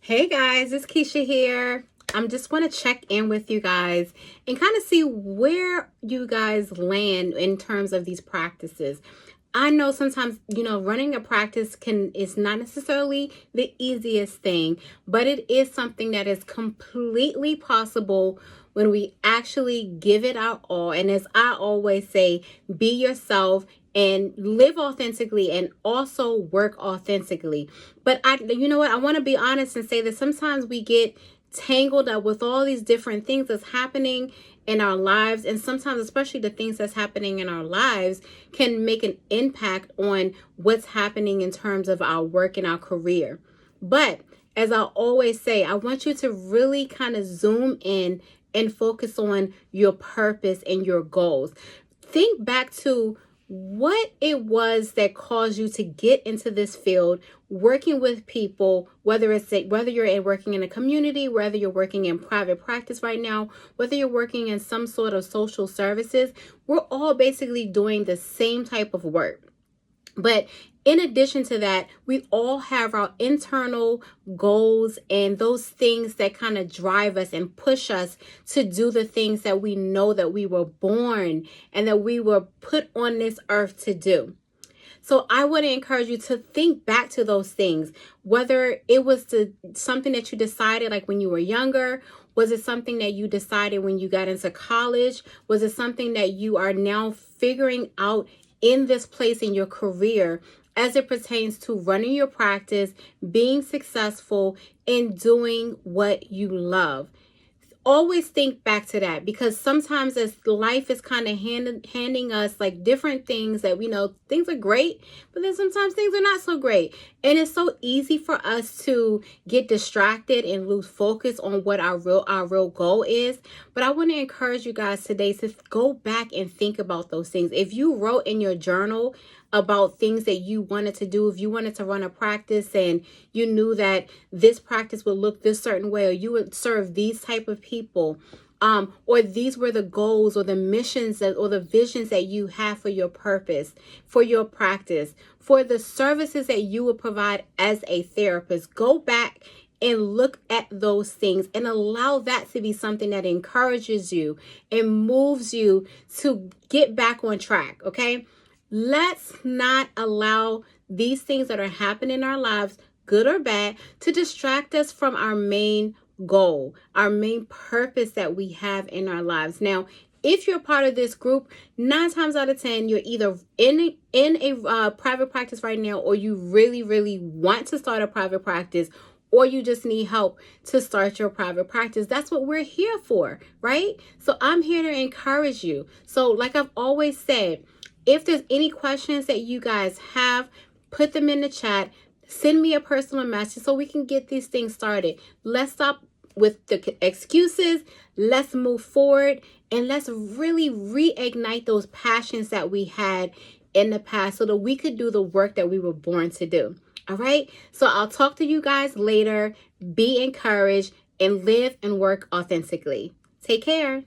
Hey guys, it's Keisha here. I'm just want to check in with you guys and kind of see where you guys land in terms of these practices. I know sometimes, running a practice is not necessarily the easiest thing, but it is something that is completely possible when we actually give it our all. And as I always say, be yourself and live authentically and also work authentically. But you know what? I want to be honest and say that sometimes we get tangled up with all these different things that's happening in our lives, and sometimes especially the things that's happening in our lives can make an impact on what's happening in terms of our work and our career. But as I always say, I want you to really kind of zoom in and focus on your purpose and your goals. Think back to what it was that caused you to get into this field, working with people, whether you're working in a community, whether you're working in private practice right now, whether you're working in some sort of social services. We're all basically doing the same type of work. But in addition to that, we all have our internal goals and those things that kind of drive us and push us to do the things that we know that we were born and that we were put on this earth to do. So I would encourage you to think back to those things, whether it was something that you decided like when you were younger. Was it something that you decided when you got into college? Was it something that you are now figuring out in this place in your career as it pertains to running your practice, being successful, and doing what you love? Always think back to that, because sometimes as life is kind of handing us like different things that we know things are great, but then sometimes things are not so great. And it's so easy for us to get distracted and lose focus on what our real goal is. But I want to encourage you guys today to go back and think about those things. If you wrote in your journal about things that you wanted to do, if you wanted to run a practice and you knew that this practice would look this certain way, or you would serve these type of people, or these were the goals or the missions or the visions that you have for your purpose, for your practice, for the services that you would provide as a therapist, go back and look at those things and allow that to be something that encourages you and moves you to get back on track, okay? Let's not allow these things that are happening in our lives, good or bad, to distract us from our main goal, our main purpose that we have in our lives. Now, if you're part of this group, 9 times out of 10, you're either in a private practice right now, or you really, really want to start a private practice, or you just need help to start your private practice. That's what we're here for, right? So I'm here to encourage you. So like I've always said, if there's any questions that you guys have, put them in the chat. Send me a personal message so we can get these things started. Let's stop with the excuses. Let's move forward and let's really reignite those passions that we had in the past so that we could do the work that we were born to do. All right. So I'll talk to you guys later. Be encouraged and live and work authentically. Take care.